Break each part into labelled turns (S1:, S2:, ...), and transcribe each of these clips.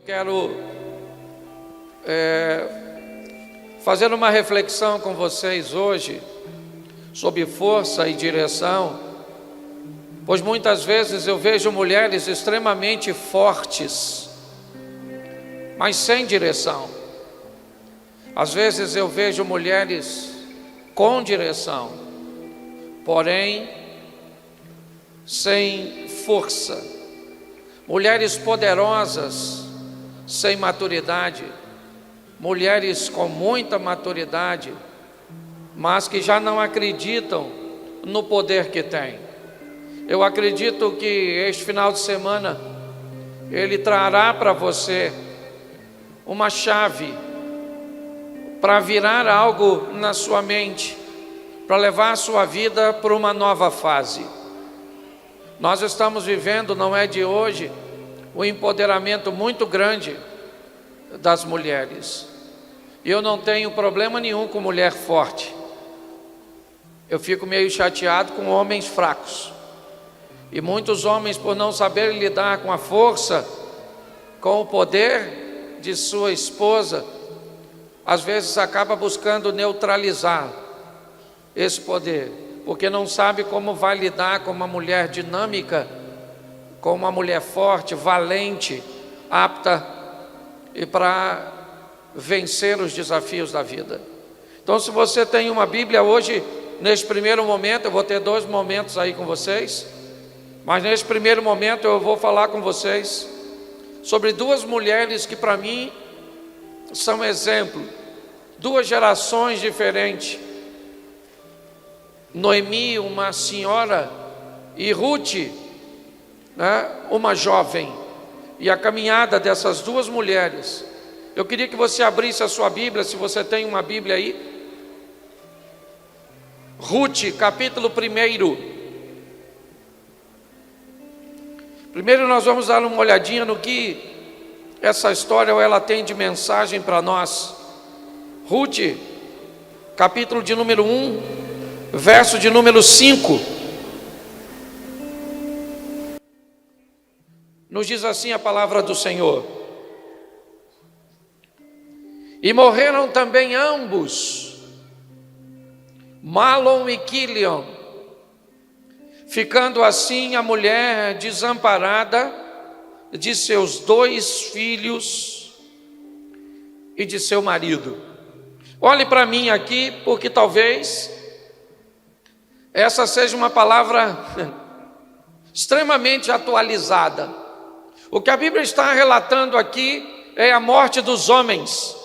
S1: Quero fazer uma reflexão com vocês hoje sobre força e direção, pois muitas vezes eu vejo mulheres extremamente fortes, mas sem direção. Às vezes eu vejo mulheres com direção, porém sem força. Mulheres poderosas, sem maturidade, mulheres com muita maturidade, mas que já não acreditam no poder que têm. Eu acredito que este final de semana ele trará para você uma chave para virar algo na sua mente, para levar a sua vida para uma nova fase. Nós estamos vivendo, não é de hoje, um empoderamento muito grande das mulheres. E eu não tenho problema nenhum com mulher forte. Eu fico meio chateado com homens fracos. E muitos homens, por não saberem lidar com a força, com o poder de sua esposa, às vezes acaba buscando neutralizar esse poder, porque não sabe como vai lidar com uma mulher dinâmica, com uma mulher forte, valente, apta e para vencer os desafios da vida. Então, se você tem uma Bíblia hoje, neste primeiro momento, eu vou ter 2 momentos aí com vocês, mas neste primeiro momento eu vou falar com vocês sobre 2 mulheres que para mim são exemplo, 2 gerações diferentes. Noemi, uma senhora, e Ruth, uma jovem. E a caminhada dessas 2 mulheres, eu queria que você abrisse a sua Bíblia, se você tem uma Bíblia aí. Ruth, capítulo 1. Primeiro nós vamos dar uma olhadinha no que essa história ela tem de mensagem para nós. Ruth, capítulo de número 1, verso de número 5. Nos diz assim a palavra do Senhor: e morreram também ambos, Mahlon e Quilion, ficando assim a mulher desamparada de seus 2 filhos e de seu marido. Olhe para mim aqui, porque talvez essa seja uma palavra extremamente atualizada. O que a Bíblia está relatando aqui é a morte dos homens.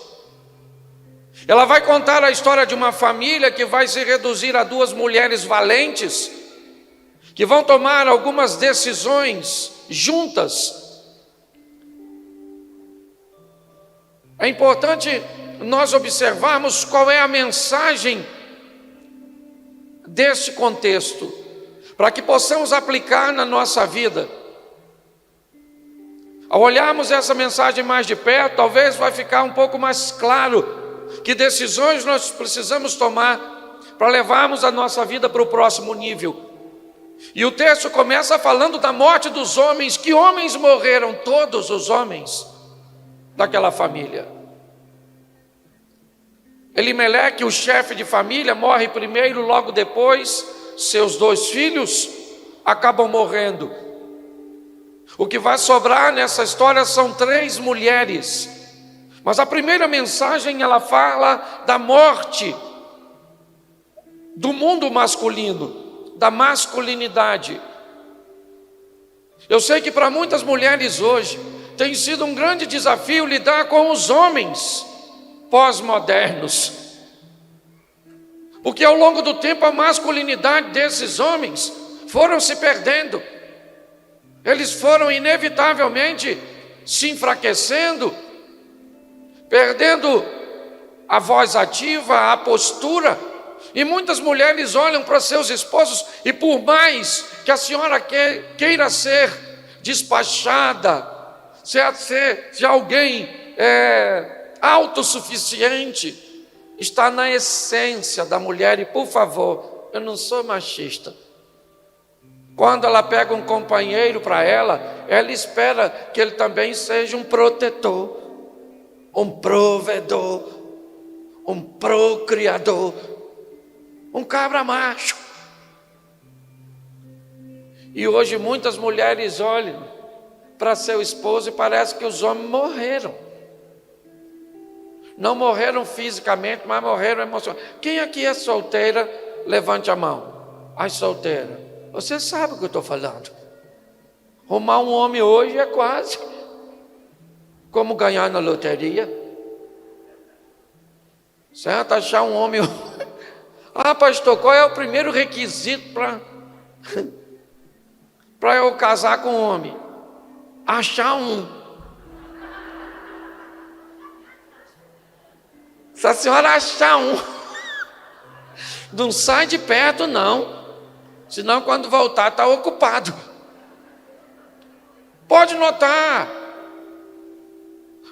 S1: Ela vai contar a história de uma família que vai se reduzir a 2 mulheres valentes, que vão tomar algumas decisões juntas. É importante nós observarmos qual é a mensagem deste contexto, para que possamos aplicar na nossa vida. Ao olharmos essa mensagem mais de perto, talvez vai ficar um pouco mais claro que decisões nós precisamos tomar para levarmos a nossa vida para o próximo nível. E o texto começa falando da morte dos homens. Que homens morreram? Todos os homens daquela família. Elimeleque, o chefe de família, morre primeiro, logo depois seus 2 filhos acabam morrendo. O que vai sobrar nessa história são 3 mulheres. Mas a primeira mensagem ela fala da morte do mundo masculino, da masculinidade. Eu sei que para muitas mulheres hoje tem sido um grande desafio lidar com os homens pós-modernos, porque ao longo do tempo a masculinidade desses homens foram se perdendo. Eles foram inevitavelmente se enfraquecendo, perdendo a voz ativa, a postura. E muitas mulheres olham para seus esposos e por mais que a senhora queira ser despachada, ser alguém autossuficiente, está na essência da mulher. E por favor, eu não sou machista, Quando ela pega um companheiro para ela espera que ele também seja um protetor, um provedor, um procriador, um cabra macho. E hoje muitas mulheres olham para seu esposo e parece que os homens morreram. Não morreram fisicamente, mas morreram emocionalmente. Quem aqui é solteira, levante a mão. Ai, solteira, você sabe o que eu estou falando. Arrumar um homem hoje é quase como ganhar na loteria. Certo? Achar um homem. Ah, pastor, qual é o primeiro requisito para eu casar com um homem? Achar um. Se a senhora achar um, não sai de perto não, senão quando voltar está ocupado. Pode notar,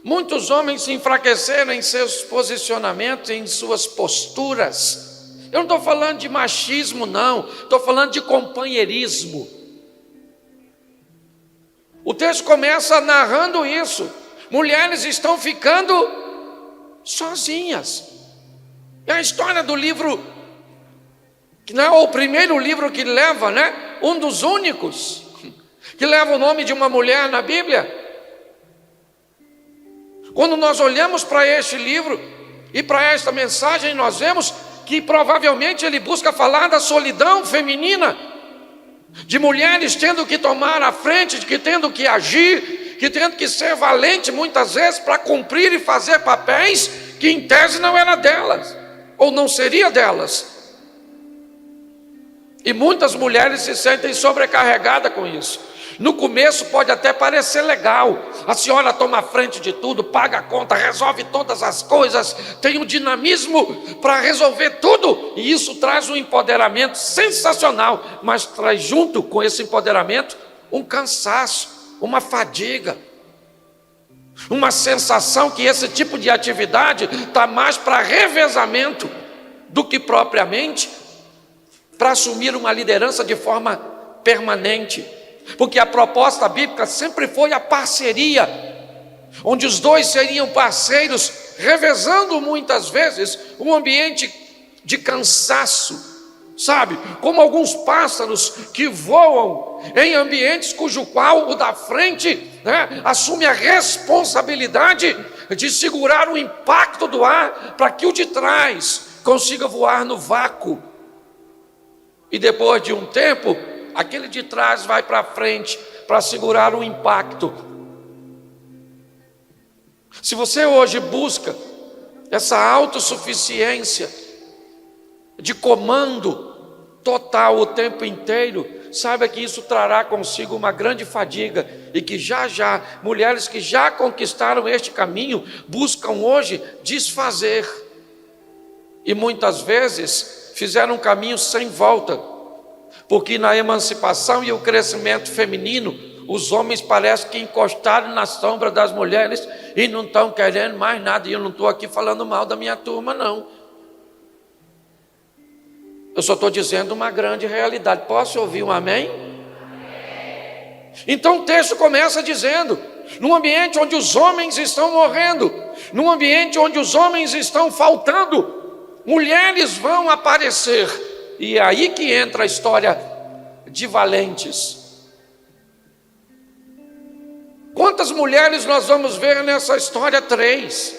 S1: muitos homens se enfraqueceram em seus posicionamentos, em suas posturas. Eu não estou falando de machismo não, estou falando de companheirismo. O texto começa narrando isso. Mulheres estão ficando sozinhas. É a história do livro, que não é o primeiro livro que leva, né? Um dos únicos que leva o nome de uma mulher na Bíblia. Quando nós olhamos para este livro e para esta mensagem, nós vemos que provavelmente ele busca falar da solidão feminina, de mulheres tendo que tomar a frente, de que tendo que agir, que tendo que ser valente muitas vezes para cumprir e fazer papéis que em tese não era delas, ou não seria delas. E muitas mulheres se sentem sobrecarregadas com isso. No começo pode até parecer legal, a senhora toma a frente de tudo, paga a conta, resolve todas as coisas, tem um dinamismo para resolver tudo, e isso traz um empoderamento sensacional, mas traz junto com esse empoderamento um cansaço, uma fadiga, uma sensação que esse tipo de atividade está mais para revezamento do que propriamente para assumir uma liderança de forma permanente. Porque a proposta bíblica sempre foi a parceria, onde os dois seriam parceiros, revezando muitas vezes um ambiente de cansaço, sabe? Como alguns pássaros que voam em ambientes cujo qual o da frente, né, assume a responsabilidade de segurar o impacto do ar para que o de trás consiga voar no vácuo. E depois de um tempo, aquele de trás vai para frente para segurar o impacto. Se você hoje busca essa autossuficiência de comando total o tempo inteiro, saiba que isso trará consigo uma grande fadiga e que já mulheres que já conquistaram este caminho buscam hoje desfazer e muitas vezes fizeram um caminho sem volta, porque na emancipação e o crescimento feminino os homens parecem que encostaram na sombra das mulheres e não estão querendo mais nada. E eu não estou aqui falando mal da minha turma não, eu só estou dizendo uma grande realidade. Posso ouvir um amém? Então o texto começa dizendo: num ambiente onde os homens estão morrendo, num ambiente onde os homens estão faltando, mulheres vão aparecer. E é aí que entra a história de valentes. Quantas mulheres nós vamos ver nessa história? Três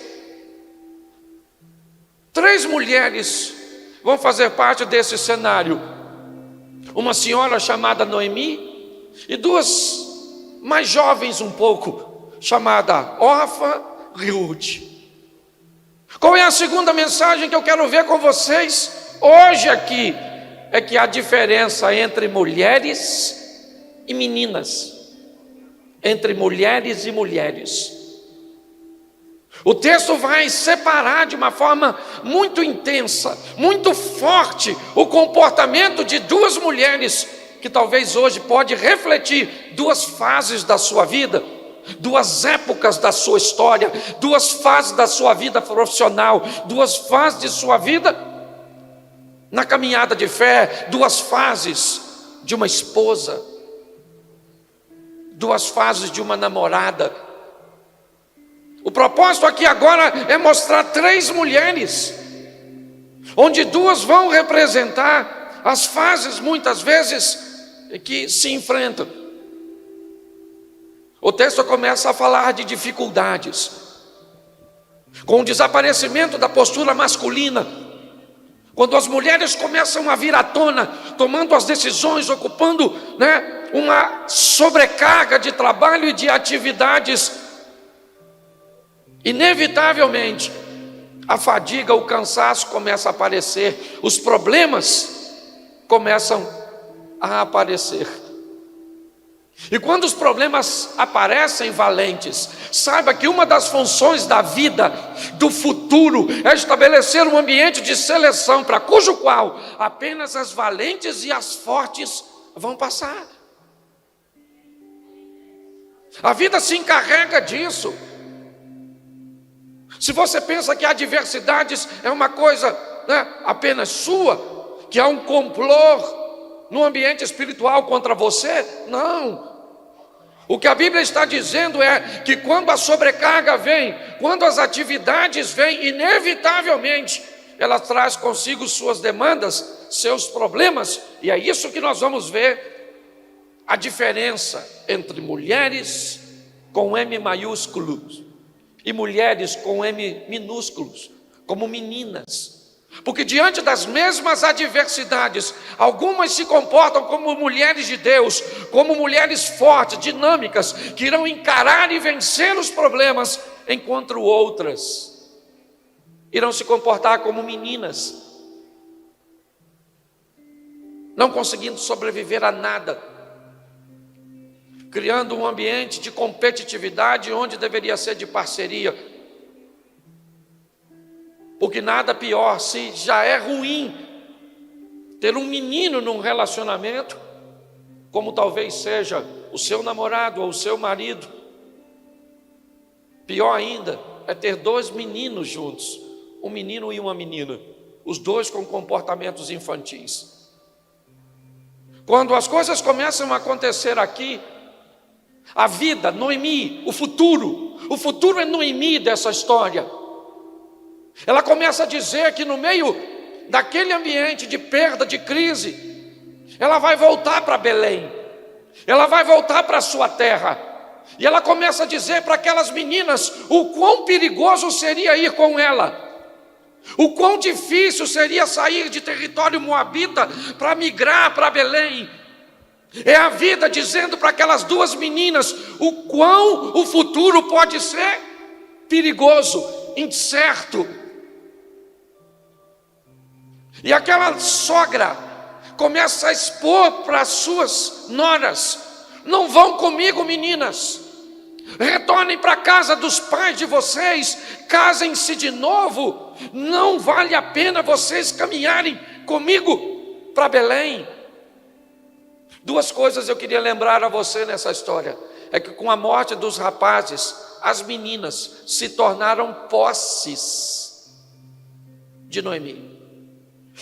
S1: mulheres vão fazer parte desse cenário. Uma senhora chamada Noemi e duas mais jovens um pouco, chamada Orfa e Ruth. Qual é a segunda mensagem que eu quero ver com vocês hoje aqui? É que há diferença entre mulheres e meninas, entre mulheres e mulheres. O texto vai separar de uma forma muito intensa, muito forte, o comportamento de duas mulheres, que talvez hoje pode refletir duas fases da sua vida, duas épocas da sua história, duas fases da sua vida profissional, duas fases de sua vida na caminhada de fé, duas fases de uma esposa, 2 fases de uma namorada. O propósito aqui agora é mostrar 3 mulheres, onde 2 vão representar as fases, muitas vezes, que se enfrentam. O texto começa a falar de dificuldades, com o desaparecimento da postura masculina, quando as mulheres começam a vir à tona, tomando as decisões, ocupando, uma sobrecarga de trabalho e de atividades, inevitavelmente, a fadiga, o cansaço começa a aparecer, os problemas começam a aparecer. E quando os problemas aparecem, valentes, saiba que uma das funções da vida, do futuro, é estabelecer um ambiente de seleção, para cujo qual apenas as valentes e as fortes vão passar. A vida se encarrega disso. Se você pensa que a adversidades é uma coisa apenas sua, que há um complô no ambiente espiritual contra você, não. O que a Bíblia está dizendo é que quando a sobrecarga vem, quando as atividades vêm, inevitavelmente, ela traz consigo suas demandas, seus problemas, e é isso que nós vamos ver, a diferença entre mulheres com M maiúsculo e mulheres com M minúsculos, como meninas. Porque diante das mesmas adversidades, algumas se comportam como mulheres de Deus, como mulheres fortes, dinâmicas, que irão encarar e vencer os problemas, enquanto outras irão se comportar como meninas, não conseguindo sobreviver a nada, criando um ambiente de competitividade onde deveria ser de parceria. Porque nada pior, se já é ruim ter um menino num relacionamento, como talvez seja o seu namorado ou o seu marido, pior ainda é ter 2 meninos juntos, um menino e uma menina, os 2 com comportamentos infantis. Quando as coisas começam a acontecer aqui, a vida, Noemi, o futuro é Noemi dessa história. Ela começa a dizer que no meio daquele ambiente de perda, de crise, ela vai voltar para Belém, ela vai voltar para a sua terra, e ela começa a dizer para aquelas meninas o quão perigoso seria ir com ela, o quão difícil seria sair de território moabita para migrar para Belém. É a vida dizendo para aquelas 2 meninas o quão o futuro pode ser perigoso, incerto. E aquela sogra começa a expor para as suas noras: não vão comigo, meninas, retornem para a casa dos pais de vocês, casem-se de novo, não vale a pena vocês caminharem comigo para Belém. 2 coisas eu queria lembrar a você nessa história, é que com a morte dos rapazes, as meninas se tornaram posses de Noemi.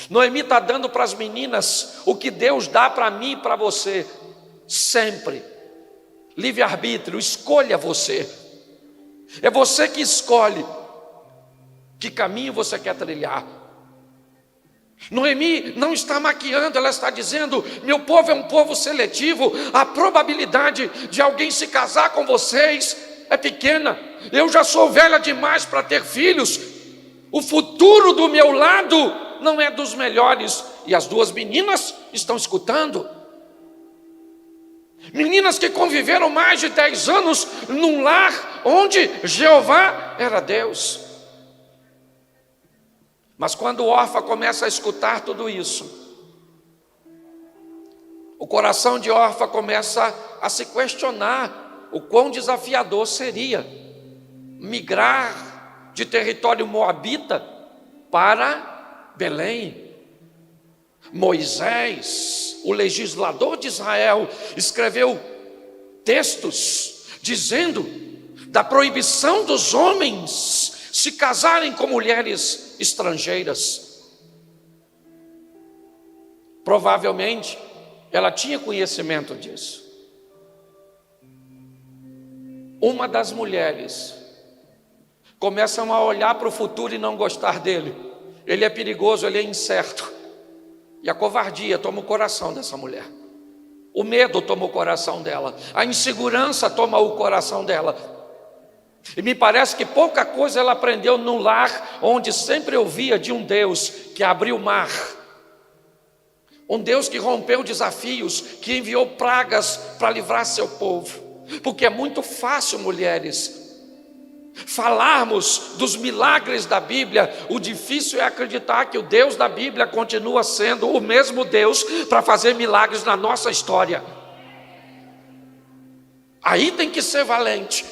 S1: Noemi está dando para as meninas o que Deus dá para mim e para você, sempre, livre-arbítrio, escolha você, é você que escolhe que caminho você quer trilhar. Noemi não está maquiando, ela está dizendo: meu povo é um povo seletivo, a probabilidade de alguém se casar com vocês é pequena, eu já sou velha demais para ter filhos, o futuro do meu lado não é dos melhores. E as 2 meninas estão escutando, meninas que conviveram mais de 10 anos num lar onde Jeová era Deus. Mas quando Orfa começa a escutar tudo isso, o coração de Orfa começa a se questionar o quão desafiador seria migrar de território moabita para Belém. Moisés, o legislador de Israel, escreveu textos dizendo da proibição dos homens se casarem com mulheres estrangeiras. Provavelmente ela tinha conhecimento disso. Uma das mulheres começam a olhar para o futuro e não gostar dele. Ele é perigoso, ele é incerto. E a covardia toma o coração dessa mulher. O medo toma o coração dela. A insegurança toma o coração dela. E me parece que pouca coisa ela aprendeu no lar, onde sempre ouvia de um Deus que abriu o mar. Um Deus que rompeu desafios, que enviou pragas para livrar seu povo. Porque é muito fácil, mulheres, falarmos dos milagres da Bíblia. O difícil é acreditar que o Deus da Bíblia continua sendo o mesmo Deus para fazer milagres na nossa história. Aí tem que ser valente.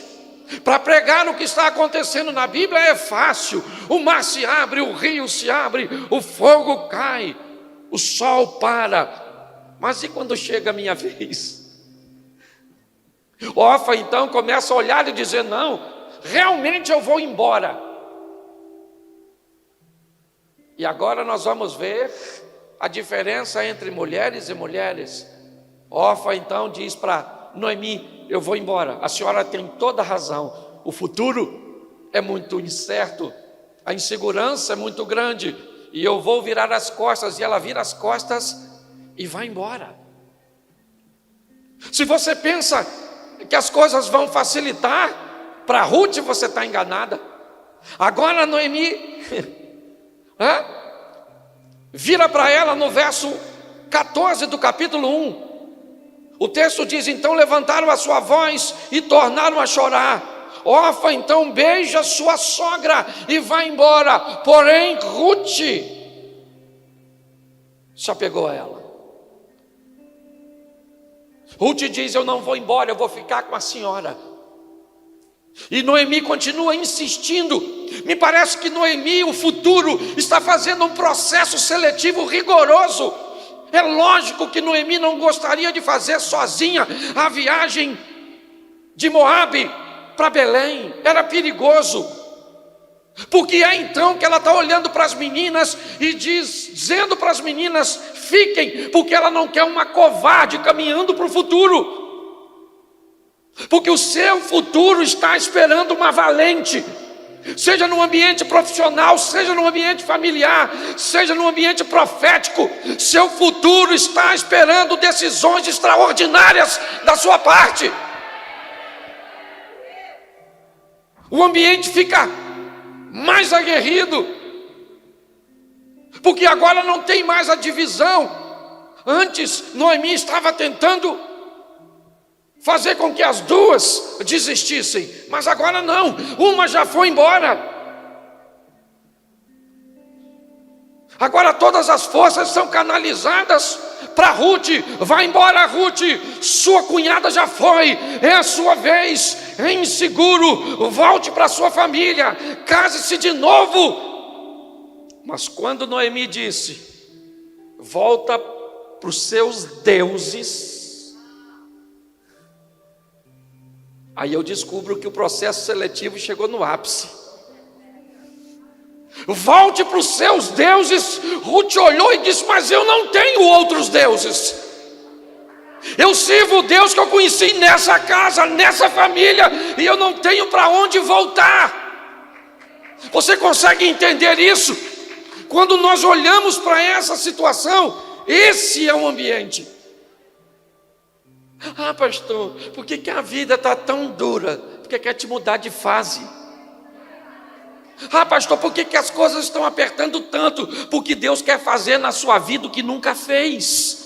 S1: Para pregar o que está acontecendo na Bíblia é fácil. O mar se abre, o rio se abre, o fogo cai, o sol para. Mas e quando chega a minha vez? Orfa então começa a olhar e dizer: não, realmente eu vou embora. E agora nós vamos ver a diferença entre mulheres e mulheres. Orfa então diz para Noemi: eu vou embora, a senhora tem toda a razão, o futuro é muito incerto, a insegurança é muito grande, e eu vou virar as costas. E ela vira as costas e vai embora. Se você pensa que as coisas vão facilitar para Ruth, você está enganada. Agora Noemi vira para ela no verso 14 do capítulo 1. O texto diz: então levantaram a sua voz e tornaram a chorar. Orfa então beija sua sogra e vai embora. Porém Ruth se apegou a ela. Ruth diz: eu não vou embora, eu vou ficar com a senhora. E Noemi continua insistindo. Me parece que Noemi, o futuro, está fazendo um processo seletivo rigoroso. É lógico que Noemi não gostaria de fazer sozinha a viagem de Moabe para Belém. Era perigoso. Porque é então que ela está olhando para as meninas e dizendo para as meninas: fiquem, porque ela não quer uma covarde caminhando para o futuro. Porque o seu futuro está esperando uma valente. Seja no ambiente profissional, seja no ambiente familiar, seja no ambiente profético, seu futuro está esperando decisões extraordinárias da sua parte. O ambiente fica mais aguerrido, porque agora não tem mais a divisão. Antes Noemi estava tentando fazer com que as duas desistissem, mas agora não, uma já foi embora. Agora todas as forças são canalizadas para Ruth. Vai embora, Ruth, sua cunhada já foi, é a sua vez. É inseguro, volte para sua família, case-se de novo. Mas quando Noemi disse: volta para os seus deuses, aí eu descubro que o processo seletivo chegou no ápice. Volte para os seus deuses. Ruth olhou e disse: mas eu não tenho outros deuses. Eu sirvo o Deus que eu conheci nessa casa, nessa família, e eu não tenho para onde voltar. Você consegue entender isso? Quando nós olhamos para essa situação, esse é o ambiente. Ah, pastor, por que a vida está tão dura? Porque quer te mudar de fase. Ah, pastor, por que as coisas estão apertando tanto? Porque Deus quer fazer na sua vida o que nunca fez.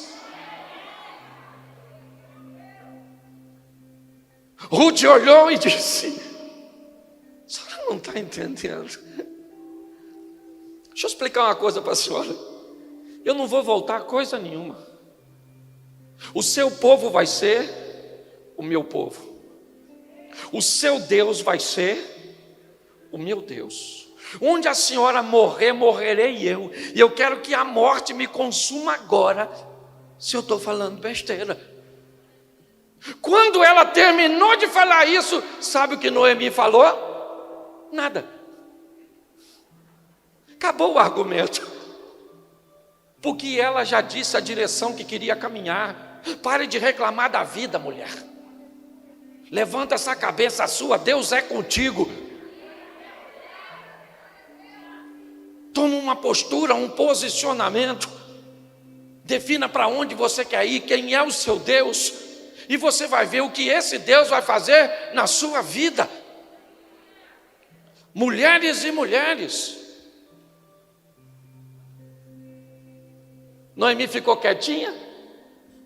S1: Ruth olhou e disse: a senhora não está entendendo. Deixa eu explicar uma coisa para a senhora. Eu não vou voltar a coisa nenhuma. O seu povo vai ser o meu povo. O seu Deus vai ser o meu Deus. Onde a senhora morrer, morrerei eu. E eu quero que a morte me consuma agora, se eu estou falando besteira. Quando ela terminou de falar isso, sabe o que Noemi falou? Nada. Acabou o argumento. Porque ela já disse a direção que queria caminhar. Pare de reclamar da vida, mulher. Levanta essa cabeça sua, Deus é contigo. Toma uma postura, um posicionamento. Defina para onde você quer ir, quem é o seu Deus. E você vai ver o que esse Deus vai fazer na sua vida. Mulheres e mulheres. Noemi ficou quietinha.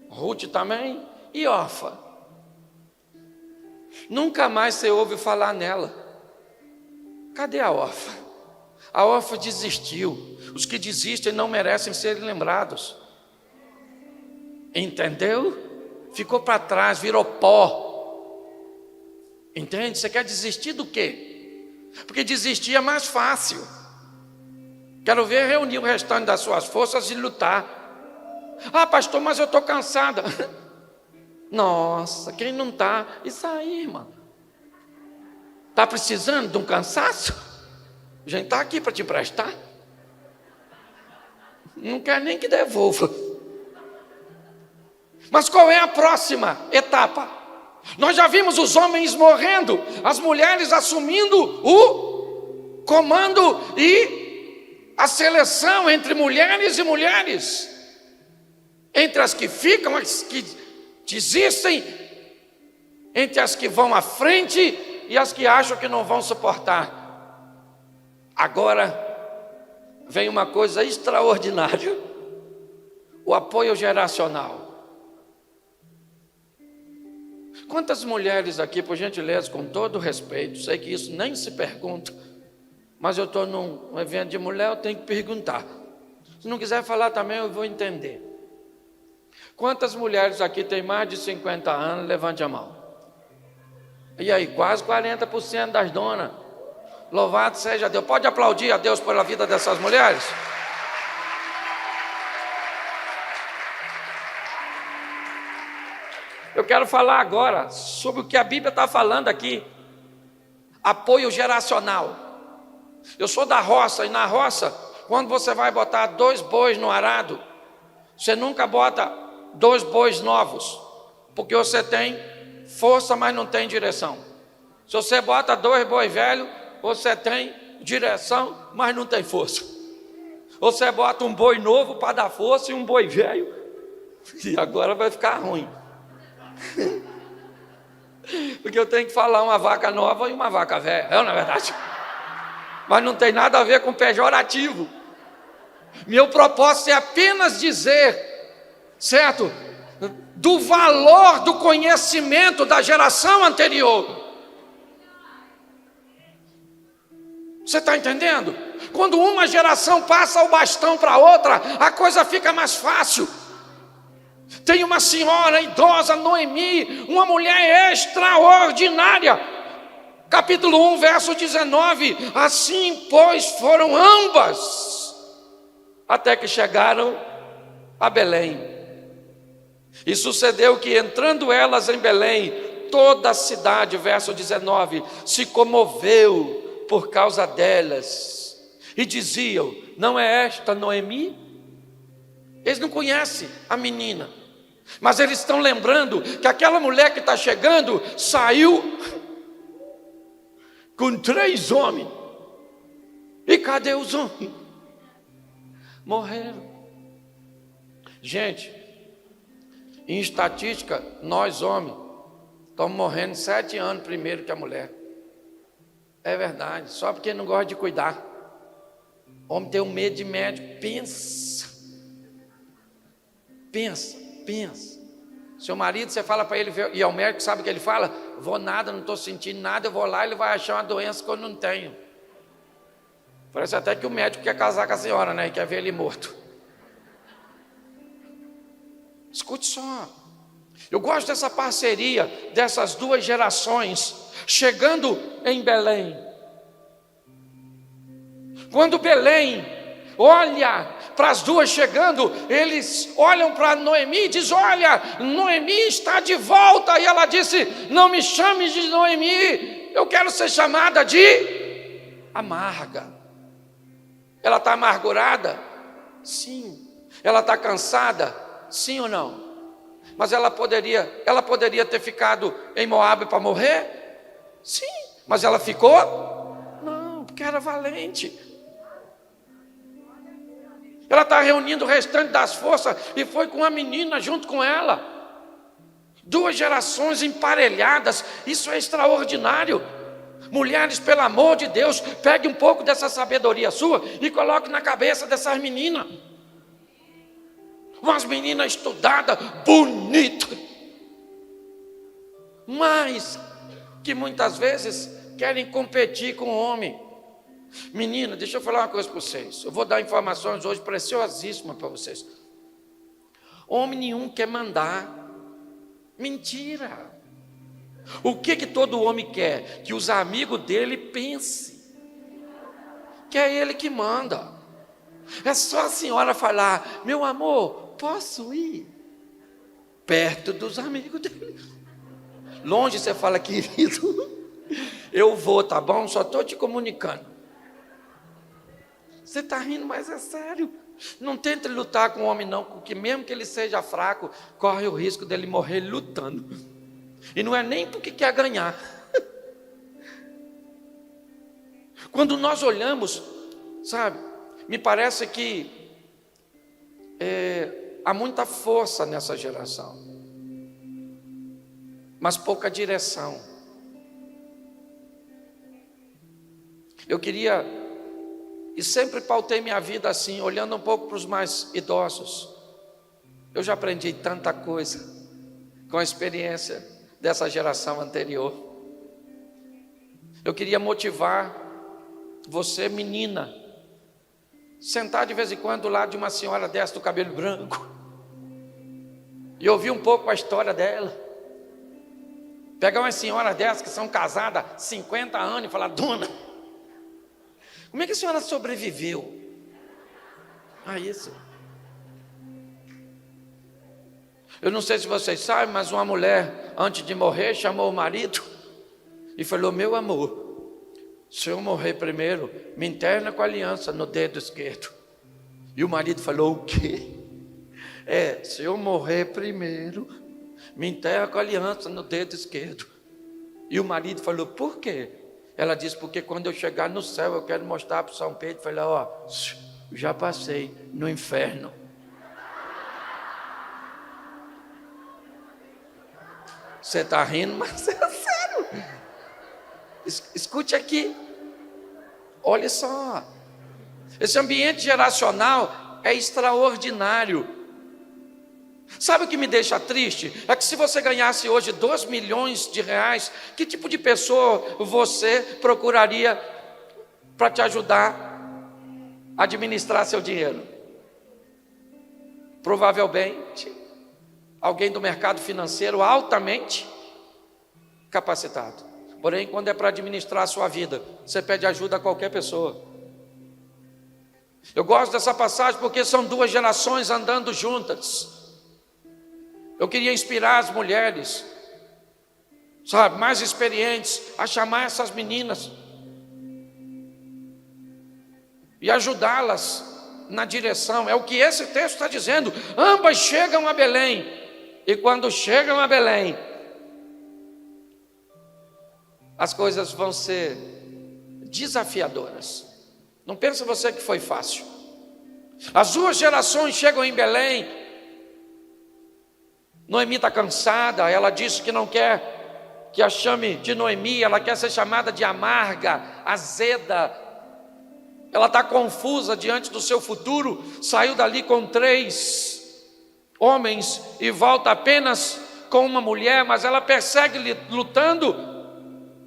S1: Ruth também. E Orfa. Nunca mais você ouve falar nela. Cadê a Orfa? A Orfa desistiu. Os que desistem não merecem ser lembrados. Entendeu? Ficou para trás, virou pó. Entende? Você quer desistir do quê? Porque desistir é mais fácil. Quero ver reunir o restante das suas forças e lutar. Ah, pastor, mas eu estou cansada. Nossa, quem não está? Isso aí, irmão. Está precisando de um cansaço? A gente está aqui para te emprestar. Não quer nem que devolva. Mas qual é a próxima etapa? Nós já vimos os homens morrendo, as mulheres assumindo o comando e a seleção entre mulheres e mulheres. Entre as que ficam, as que desistem, entre as que vão à frente e as que acham que não vão suportar. Agora vem uma coisa extraordinária: o apoio geracional. Quantas mulheres aqui, por gentileza, com todo respeito, sei que isso nem se pergunta, mas eu estou num evento de mulher, eu tenho que perguntar. Se não quiser falar também, eu vou entender. Quantas mulheres aqui têm mais de 50 anos? Levante a mão. E aí, quase 40% das donas. Louvado seja Deus. Pode aplaudir a Deus pela vida dessas mulheres? Eu quero falar agora sobre o que a Bíblia está falando aqui. Apoio geracional. Eu sou da roça, e na roça, quando você vai botar 2 bois no arado, você nunca bota 2 bois novos, porque você tem força, mas não tem direção. Se você bota 2 bois velhos, você tem direção, mas não tem força. Você bota um boi novo para dar força e um boi velho, e agora vai ficar ruim. Porque eu tenho que falar uma vaca nova e uma vaca velha, não é verdade? Mas não tem nada a ver com pejorativo. Meu propósito é apenas dizer, certo? Do valor do conhecimento da geração anterior. Você está entendendo? Quando uma geração passa o bastão para outra, a coisa fica mais fácil. Tem uma senhora idosa, Noemi, uma mulher extraordinária. Capítulo 1, verso 19. Assim, pois, foram ambas, até que chegaram a Belém. E sucedeu que, entrando elas em Belém, toda a cidade, verso 19, se comoveu por causa delas. E diziam: não é esta Noemi? Eles não conhecem a menina, mas eles estão lembrando que aquela mulher que está chegando saiu com 3 homens. E cadê os homens? Morreram. Gente, em estatística, nós homens estamos morrendo 7 anos primeiro que a mulher. É verdade, só porque não gosta de cuidar. Homem tem um medo de médico. Pensa. Seu marido, você fala para ele ir ao médico, sabe o que ele fala? Vou nada, não estou sentindo nada, eu vou lá, ele vai achar uma doença que eu não tenho. Parece até que o médico quer casar com a senhora, né? E quer ver ele morto. Escute só. Eu gosto dessa parceria dessas 2 gerações chegando em Belém. Quando Belém olha para as 2 chegando, eles olham para Noemi e dizem: olha, Noemi está de volta. E ela disse: não me chame de Noemi, eu quero ser chamada de amarga. Ela está amargurada? Sim. Ela está cansada? Sim ou não? Mas ela poderia ter ficado em Moabe para morrer? Sim, mas ela ficou? Não, porque era valente. Ela está reunindo o restante das forças e foi com a menina junto com ela. 2 gerações emparelhadas, isso é extraordinário. Mulheres, pelo amor de Deus, pegue um pouco dessa sabedoria sua e coloque na cabeça dessas meninas. Umas meninas estudadas, bonitas, mas que muitas vezes querem competir com o homem. Menina, deixa eu falar uma coisa para vocês. Eu vou dar informações hoje preciosíssimas para vocês. Homem nenhum quer mandar. Mentira. O que todo homem quer? Que os amigos dele pensem que é ele que manda. É só a senhora falar: meu amor, posso ir? Perto dos amigos dele. Longe você fala: querido, eu vou, tá bom? Só estou te comunicando. Você está rindo, mas é sério. Não tente lutar com o homem não, porque mesmo que ele seja fraco, corre o risco dele morrer lutando. E não é nem porque quer ganhar. Quando nós olhamos, sabe, me parece que há muita força nessa geração, mas pouca direção. Eu queria, e sempre pautei minha vida assim, olhando um pouco para os mais idosos. Eu já aprendi tanta coisa com a experiência dessa geração anterior. Eu queria motivar você, menina, sentar de vez em quando do lado de uma senhora dessa do cabelo branco e ouvir um pouco a história dela. Pegar uma senhora dessas que são casadas 50 anos e falar: dona, como é que a senhora sobreviveu a isso? Eu não sei se vocês sabem, mas uma mulher, antes de morrer, chamou o marido e falou: meu amor, se eu morrer primeiro, me interna com a aliança no dedo esquerdo. E o marido falou: o quê? Se eu morrer primeiro, me enterra com a aliança no dedo esquerdo. E o marido falou: por quê? Ela disse: porque quando eu chegar no céu, eu quero mostrar para o São Pedro. Falei: ó, já passei no inferno. Você está rindo, mas é sério. Escute aqui. Olha só. Esse ambiente geracional é extraordinário. Sabe o que me deixa triste? É que se você ganhasse hoje 2 milhões de reais, que tipo de pessoa você procuraria para te ajudar a administrar seu dinheiro? Provavelmente alguém do mercado financeiro altamente capacitado. Porém, quando é para administrar a sua vida, você pede ajuda a qualquer pessoa. Eu gosto dessa passagem porque são 2 gerações andando juntas. Eu queria inspirar as mulheres, sabe, mais experientes, a chamar essas meninas e ajudá-las na direção. É o que esse texto está dizendo. Ambas chegam a Belém. E quando chegam a Belém, as coisas vão ser desafiadoras. Não pensa você que foi fácil. As 2 gerações chegam em Belém. Noemi está cansada. Ela disse que não quer que a chame de Noemi. Ela quer ser chamada de amarga, azeda. Ela está confusa diante do seu futuro. Saiu dali com 3 homens e volta apenas com uma mulher, mas ela persegue lutando,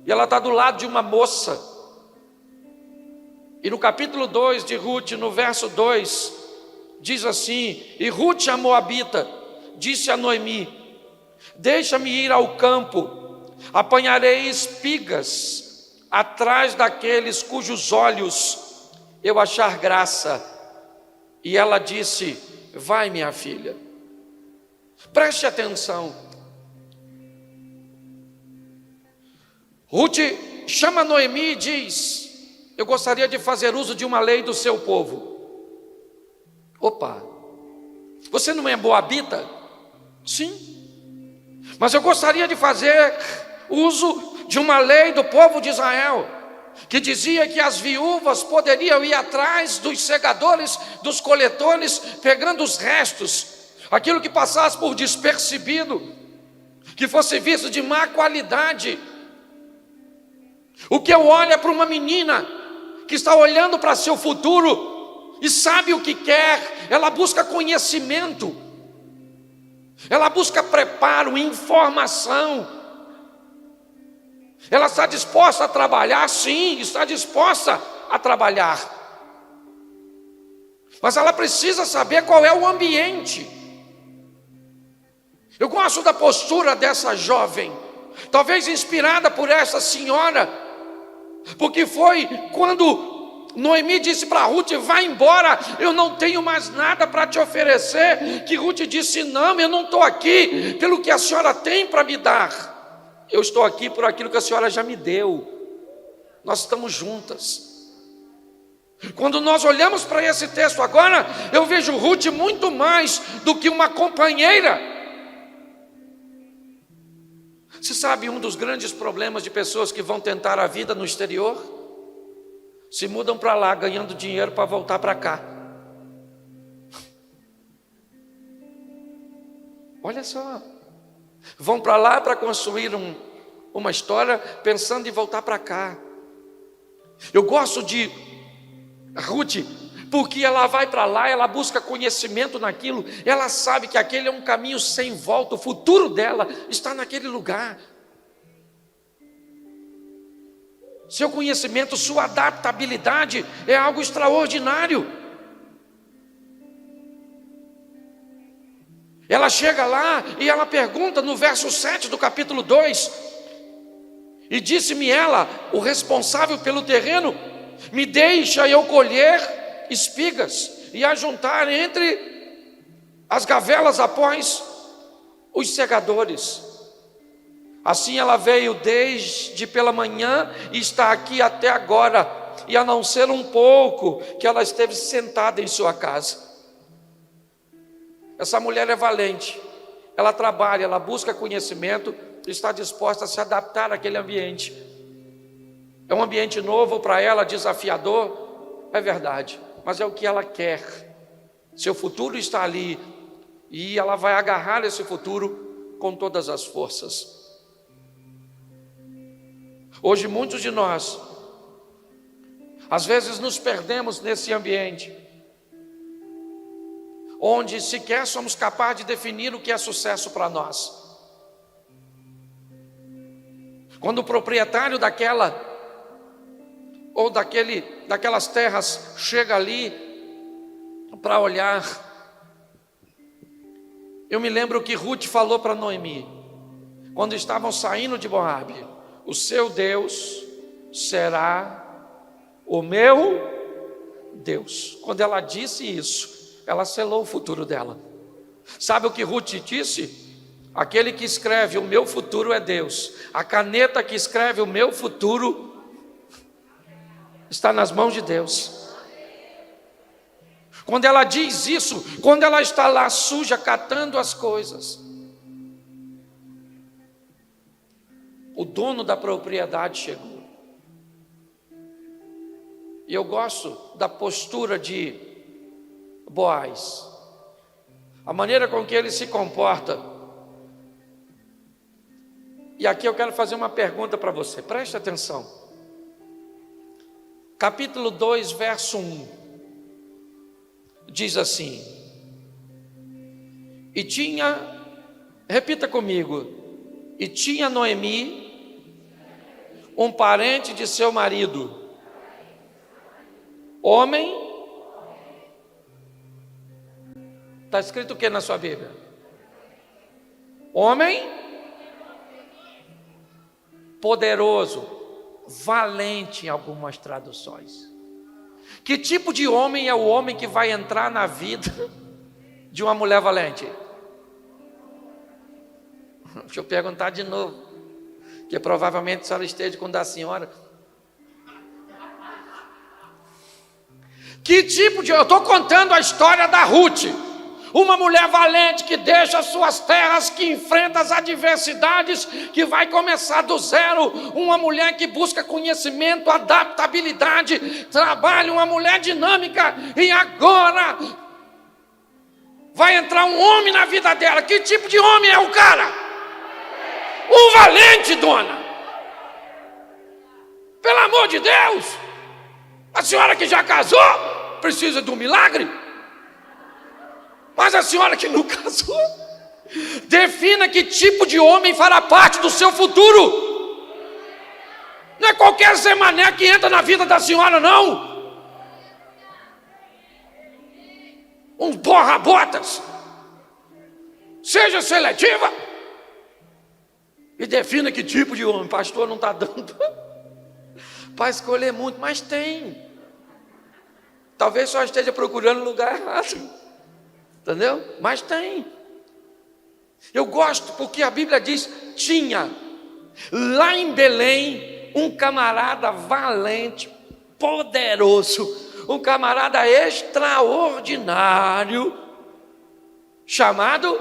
S1: e ela está do lado de uma moça. E no capítulo 2 de Ruth, no verso 2, diz assim: e Ruth, a moabita, disse a Noemi: deixa-me ir ao campo, apanharei espigas atrás daqueles cujos olhos eu achar graça. E ela disse: vai, minha filha. Preste atenção. Ruth chama Noemi e diz: eu gostaria de fazer uso de uma lei do seu povo. Opa, você não é moabita? Sim. Mas eu gostaria de fazer uso de uma lei do povo de Israel, que dizia que as viúvas poderiam ir atrás dos segadores, dos coletores, pegando os restos, aquilo que passasse por despercebido, que fosse visto de má qualidade. O que eu olho é para uma menina que está olhando para seu futuro e sabe o que quer. Ela busca conhecimento, ela busca preparo, informação. Ela está disposta a trabalhar, sim, está disposta a trabalhar, mas ela precisa saber qual é o ambiente. Eu gosto da postura dessa jovem, talvez inspirada por essa senhora, porque foi quando Noemi disse para Ruth: vai embora, eu não tenho mais nada para te oferecer, que Ruth disse: não, eu não estou aqui pelo que a senhora tem para me dar, eu estou aqui por aquilo que a senhora já me deu. Nós estamos juntas. Quando nós olhamos para esse texto agora, eu vejo Ruth muito mais do que uma companheira. Você sabe, um dos grandes problemas de pessoas que vão tentar a vida no exterior, se mudam para lá ganhando dinheiro para voltar para cá. Olha só, vão para lá para construir uma história pensando em voltar para cá. Eu gosto de Ruth, porque ela vai para lá, ela busca conhecimento naquilo, ela sabe que aquele é um caminho sem volta, o futuro dela está naquele lugar. Seu conhecimento, sua adaptabilidade é algo extraordinário. Ela chega lá e ela pergunta no verso 7 do capítulo 2: e disse-me ela, o responsável pelo terreno, me deixa eu colher espigas e ajuntar entre as gavelas após os segadores. Assim ela veio desde pela manhã e está aqui até agora, e a não ser um pouco que ela esteve sentada em sua casa. Essa mulher é valente, ela trabalha, ela busca conhecimento, está disposta a se adaptar àquele ambiente. É um ambiente novo para ela, desafiador, é verdade, mas é o que ela quer. Seu futuro está ali e ela vai agarrar esse futuro com todas as forças. Hoje muitos de nós, às vezes nos perdemos nesse ambiente, onde sequer somos capazes de definir o que é sucesso para nós. Quando o proprietário daquela ou daquelas terras chega ali para olhar, eu me lembro que Ruth falou para Noemi, quando estavam saindo de Moabe: o seu Deus será o meu Deus. Quando ela disse isso, ela selou o futuro dela. Sabe o que Ruth disse? Aquele que escreve o meu futuro é Deus. A caneta que escreve o meu futuro está nas mãos de Deus. Quando ela diz isso, quando ela está lá suja, catando as coisas, o dono da propriedade chegou. E eu gosto da postura de Boaz, a maneira com que ele se comporta. E aqui eu quero fazer uma pergunta para você, preste atenção. Capítulo 2, verso 1, diz assim: e tinha, repita comigo, e tinha Noemi um parente de seu marido, homem, está escrito o que na sua Bíblia? Homem poderoso, valente em algumas traduções. Que tipo de homem é o homem que vai entrar na vida de uma mulher valente? Deixa eu perguntar de novo, que provavelmente a senhora esteja com da senhora. Que tipo de... Eu estou contando a história da Ruth, Uma mulher valente que deixa as suas terras, que enfrenta as adversidades, que vai começar do zero. Uma mulher que busca conhecimento, adaptabilidade, trabalho, uma mulher dinâmica. E agora vai entrar um homem na vida dela. Que tipo de homem é o cara? Um valente, dona. Pelo amor de Deus. A senhora que já casou precisa de um milagre. Mas a senhora que não casou, defina que tipo de homem fará parte do seu futuro. Não é qualquer Zé Mané que entra na vida da senhora, não. Uns borra-botas. Seja seletiva. E defina que tipo de homem. Pastor, não está dando para escolher muito, mas tem. Talvez só esteja procurando o lugar errado. Entendeu? Mas tem. Eu gosto porque a Bíblia diz: tinha lá em Belém um camarada valente, poderoso, um camarada extraordinário, chamado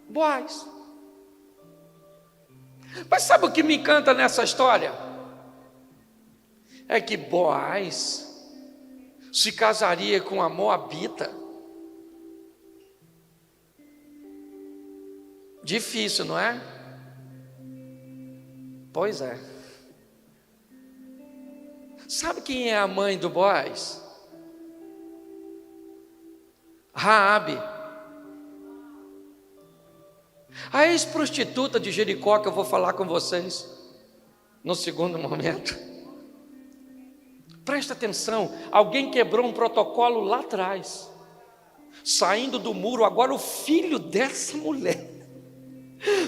S1: Boaz. Mas sabe o que me encanta nessa história? É que Boaz se casaria com a Moabita. Difícil, não é? Pois é. Sabe quem é a mãe do Boaz? Raabe. A ex-prostituta de Jericó, que eu vou falar com vocês no segundo momento. Presta atenção, alguém quebrou um protocolo lá atrás. Saindo do muro, agora o filho dessa mulher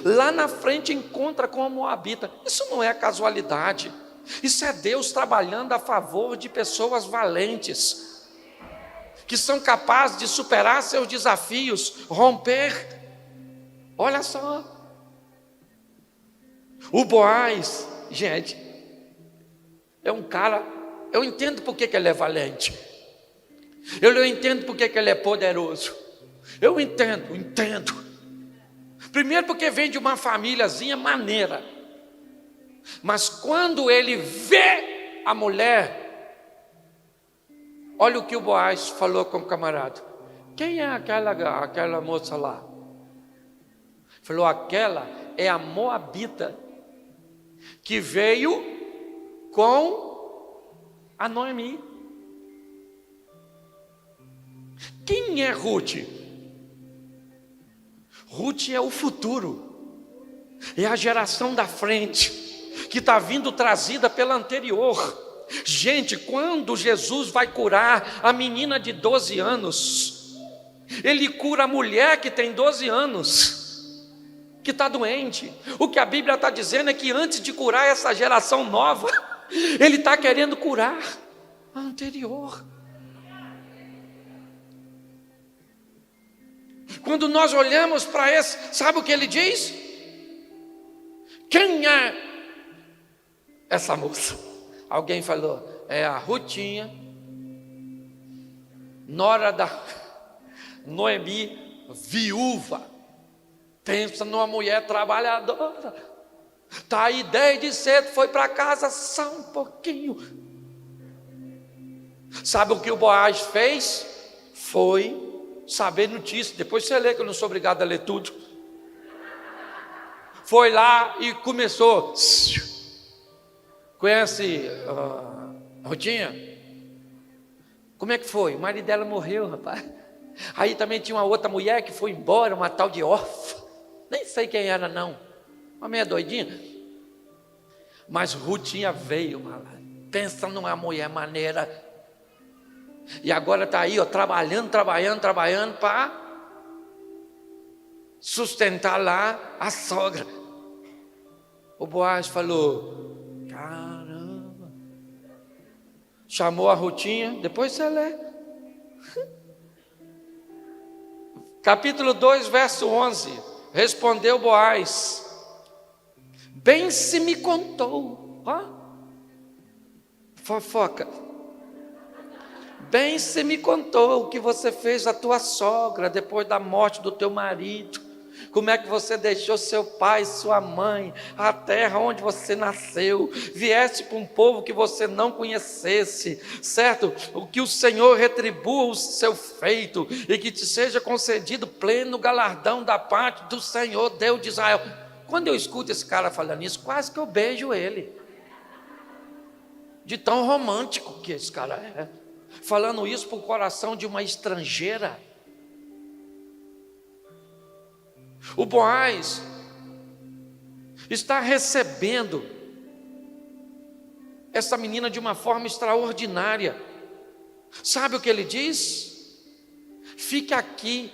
S1: lá na frente encontra com a Moabita. Isso não é casualidade. Isso é Deus trabalhando a favor de pessoas valentes, que são capazes de superar seus desafios, romper. Olha só. O Boaz, gente, é um cara, eu entendo porque que ele é valente. Eu entendo porque que ele é poderoso. Eu entendo. Primeiro porque vem de uma famíliazinha maneira. Mas quando ele vê a mulher, olha o que o Boaz falou com o camarada. Quem é aquela moça lá? Falou, aquela é a Moabita, que veio com a Noemi. Quem é Ruth? Ruth é o futuro, é a geração da frente, que está vindo trazida pela anterior. Gente, quando Jesus vai curar a menina de 12 anos, Ele cura a mulher que tem 12 anos, que está doente. O que a Bíblia está dizendo é que antes de curar essa geração nova, Ele está querendo curar a anterior. Quando nós olhamos para esse, sabe o que ele diz? Quem é essa moça? Alguém falou, é a Rutinha, nora da Noemi, viúva. Pensa numa mulher trabalhadora, está aí desde cedo, foi para casa só um pouquinho. Sabe o que o Boaz fez? Foi saber notícia. Depois você lê, que eu não sou obrigado a ler tudo. Foi lá e começou. Conhece Rutinha? Como é que foi? O marido dela morreu, rapaz. Aí também tinha uma outra mulher que foi embora, uma tal de Orfa. Nem sei quem era não. Uma meia doidinha. Mas Rutinha veio, malandro. Pensa numa mulher maneira. E agora está aí, ó, trabalhando para sustentar lá a sogra. O Boaz falou, caramba. Chamou a Rutinha, depois você lê. Capítulo 2, verso 11. Respondeu Boaz, bem se me contou, ó, fofoca. Bem, você me contou o que você fez à tua sogra depois da morte do teu marido. Como é que você deixou seu pai, sua mãe, a terra onde você nasceu, viesse para um povo que você não conhecesse, certo? O que o Senhor retribua o seu feito e que te seja concedido pleno galardão da parte do Senhor, Deus de Israel. Quando eu escuto esse cara falando isso, quase que eu beijo ele, de tão romântico que esse cara é, falando isso para o coração de uma estrangeira. O Boaz está recebendo essa menina de uma forma extraordinária. Sabe o que ele diz? Fique aqui,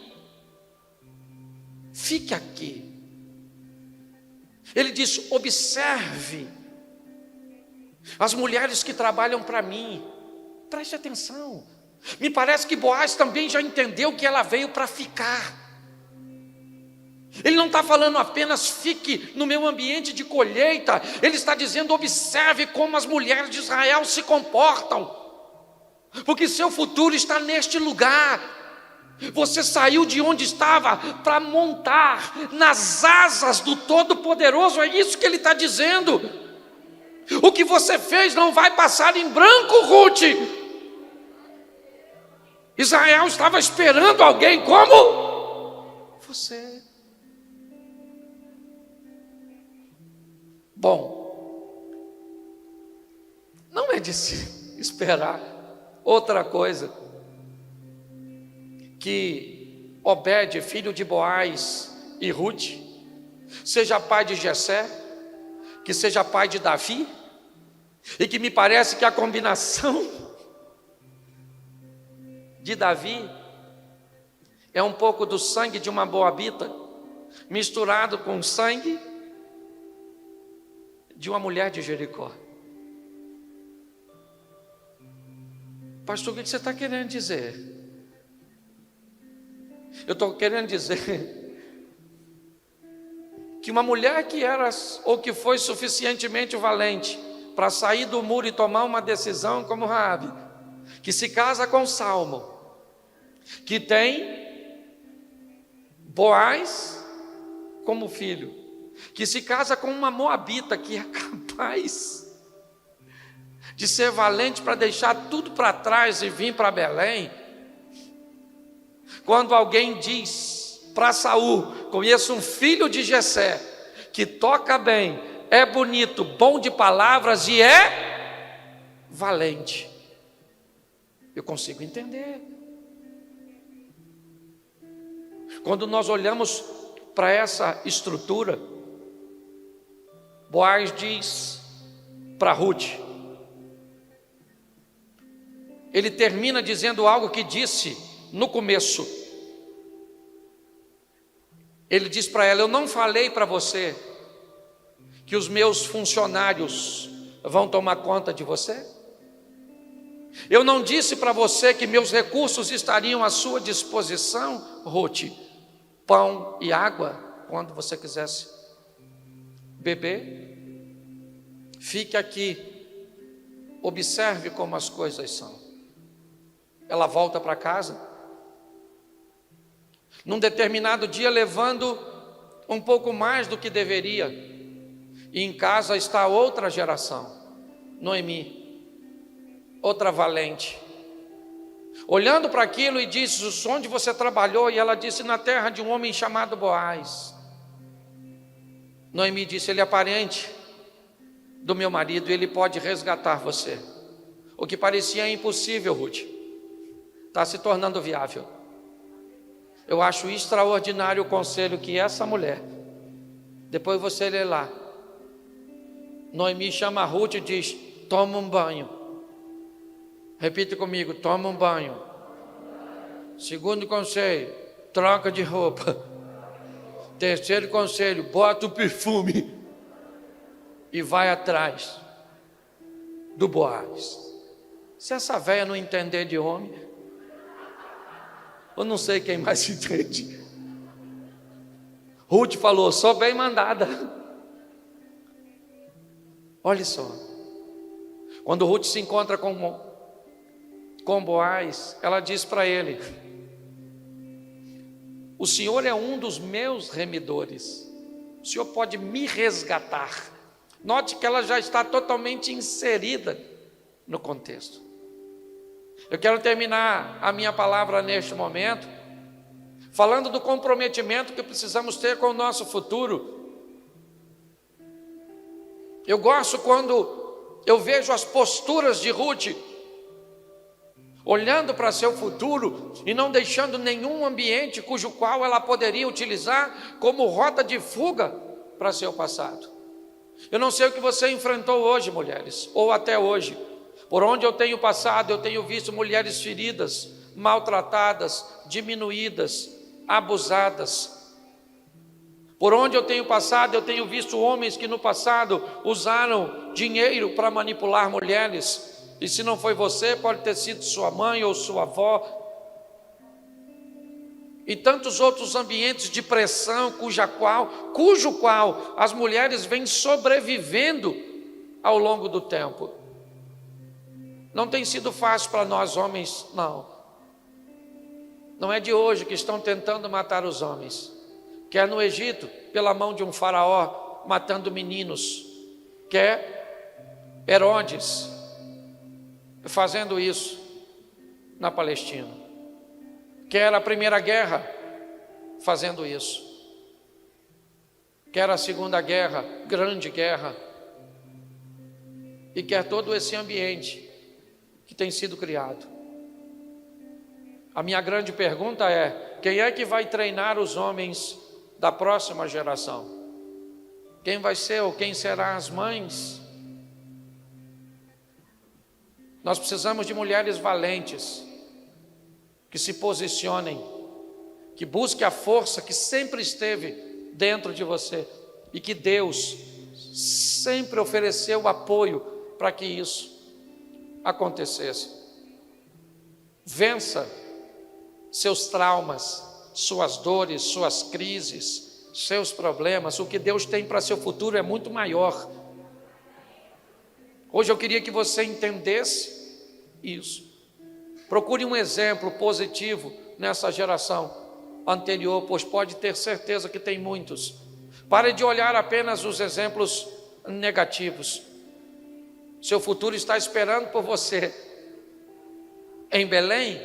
S1: fique aqui. Ele diz: observe as mulheres que trabalham para mim. Preste atenção. Me parece que Boaz também já entendeu que ela veio para ficar. Ele não está falando apenas fique no meu ambiente de colheita. Ele está dizendo: observe como as mulheres de Israel se comportam, porque seu futuro está neste lugar. Você saiu de onde estava para montar nas asas do Todo-Poderoso. É isso que ele está dizendo. O que você fez não vai passar em branco, Ruth. Israel estava esperando alguém como você. Bom, não é de se esperar outra coisa que Obed, filho de Boaz e Ruth, seja pai de Jessé, que seja pai de Davi, e que me parece que a combinação de Davi é um pouco do sangue de uma moabita misturado com sangue de uma mulher de Jericó. Pastor, o que você está querendo dizer? Eu estou querendo dizer que uma mulher que era ou que foi suficientemente valente para sair do muro e tomar uma decisão como Raabe, que se casa com Salmo, que tem Boaz como filho, que se casa com uma moabita que é capaz de ser valente para deixar tudo para trás e vir para Belém. Quando alguém diz para Saul: conheço um filho de Jessé que toca bem, é bonito, bom de palavras e é valente, eu consigo entender. Quando nós olhamos para essa estrutura, Boaz diz para Ruth, ele termina dizendo algo que disse no começo. Ele diz para ela: eu não falei para você que os meus funcionários vão tomar conta de você? Eu não disse para você que meus recursos estariam à sua disposição, Ruth? Pão e água, quando você quisesse beber. Fique aqui, observe como as coisas são. Ela volta para casa, num determinado dia, levando um pouco mais do que deveria, e em casa está outra geração, Noemi, outra valente, olhando para aquilo e disse: onde você trabalhou? E ela disse: na terra de um homem chamado Boaz. Noemi disse: ele é parente do meu marido, ele pode resgatar você. O que parecia impossível, Ruth, está se tornando viável. Eu acho extraordinário o conselho que essa mulher, depois você lê lá, Noemi chama a Ruth e diz: toma um banho. Repita comigo: toma um banho. Segundo conselho, troca de roupa. Terceiro conselho, bota o perfume e vai atrás do Boaz. Se essa velha não entender de homem, eu não sei quem mais entende. Ruth falou: sou bem mandada. Olha só, quando Ruth se encontra com com Boaz, ela diz para ele: o Senhor é um dos meus remidores, o Senhor pode me resgatar. Note que ela já está totalmente inserida no contexto. Eu quero terminar a minha palavra neste momento falando do comprometimento que precisamos ter com o nosso futuro. Eu gosto quando eu vejo as posturas de Ruth, olhando para seu futuro e não deixando nenhum ambiente cujo qual ela poderia utilizar como rota de fuga para seu passado. Eu não sei o que você enfrentou hoje, mulheres, ou até hoje. Por onde eu tenho passado, eu tenho visto mulheres feridas, maltratadas, diminuídas, abusadas. Por onde eu tenho passado, eu tenho visto homens que no passado usaram dinheiro para manipular mulheres. E se não foi você, pode ter sido sua mãe ou sua avó. E tantos outros ambientes de pressão, cujo qual as mulheres vêm sobrevivendo ao longo do tempo. Não tem sido fácil para nós homens, não. Não é de hoje que estão tentando matar os homens. Quer no Egito, pela mão de um faraó, matando meninos. Quer Herodes fazendo isso na Palestina. Quer a Primeira Guerra fazendo isso. Quer a Segunda Guerra, Grande Guerra. E quer todo esse ambiente que tem sido criado. A minha grande pergunta é: quem é que vai treinar os homens da próxima geração? Quem vai ser ou quem será as mães? Nós precisamos de mulheres valentes, que se posicionem, que busquem a força que sempre esteve dentro de você e que Deus sempre ofereceu apoio para que isso acontecesse. Vença seus traumas, suas dores, suas crises, seus problemas. O que Deus tem para seu futuro é muito maior. Hoje eu queria que você entendesse isso. Procure um exemplo positivo nessa geração anterior, pois pode ter certeza que tem muitos. Pare de olhar apenas os exemplos negativos. Seu futuro está esperando por você. Em Belém,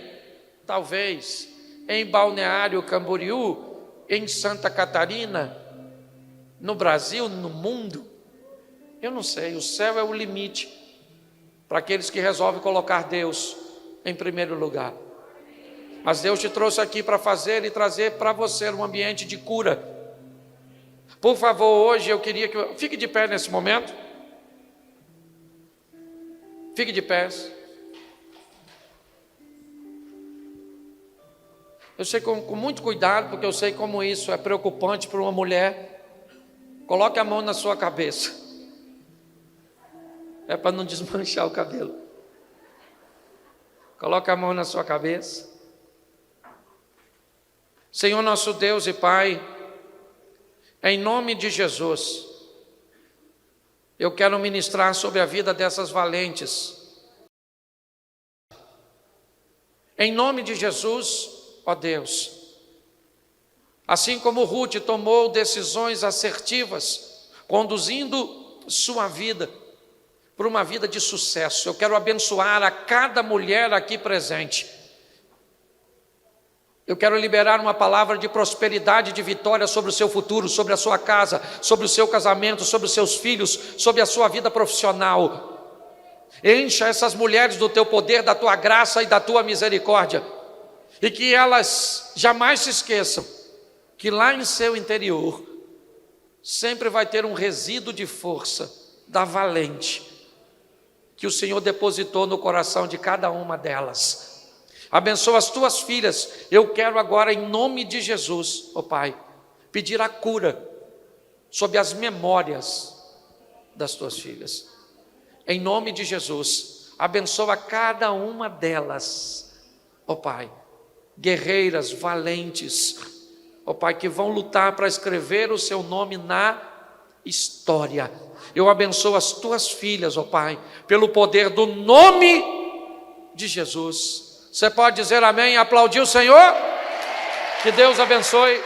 S1: talvez. Em Balneário Camboriú, em Santa Catarina, no Brasil, no mundo. Eu não sei, o céu é o limite para aqueles que resolvem colocar Deus em primeiro lugar. Mas Deus te trouxe aqui para fazer e trazer para você um ambiente de cura. Por favor, hoje eu queria que... Fique de pé nesse momento. Fique de pé. Eu sei com muito cuidado, porque eu sei como isso é preocupante para uma mulher. Coloque a mão na sua cabeça. É para não desmanchar o cabelo. Coloque a mão na sua cabeça. Senhor nosso Deus e Pai, em nome de Jesus, eu quero ministrar sobre a vida dessas valentes. Em nome de Jesus, ó Deus, assim como Ruth tomou decisões assertivas, conduzindo sua vida para uma vida de sucesso, eu quero abençoar a cada mulher aqui presente. Eu quero liberar uma palavra de prosperidade, de vitória sobre o seu futuro, sobre a sua casa, sobre o seu casamento, sobre os seus filhos, sobre a sua vida profissional. Encha essas mulheres do teu poder, da tua graça e da tua misericórdia. E que elas jamais se esqueçam que lá em seu interior sempre vai ter um resíduo de força da valente que o Senhor depositou no coração de cada uma delas. Abençoa as tuas filhas. Eu quero agora, em nome de Jesus, ó Pai, pedir a cura sobre as memórias das tuas filhas. Em nome de Jesus, abençoa cada uma delas, ó Pai, guerreiras, valentes, ó Pai, que vão lutar para escrever o seu nome na história. Eu abençoo as tuas filhas, ó Pai, pelo poder do nome de Jesus. Você pode dizer amém e aplaudir o Senhor? Que Deus abençoe.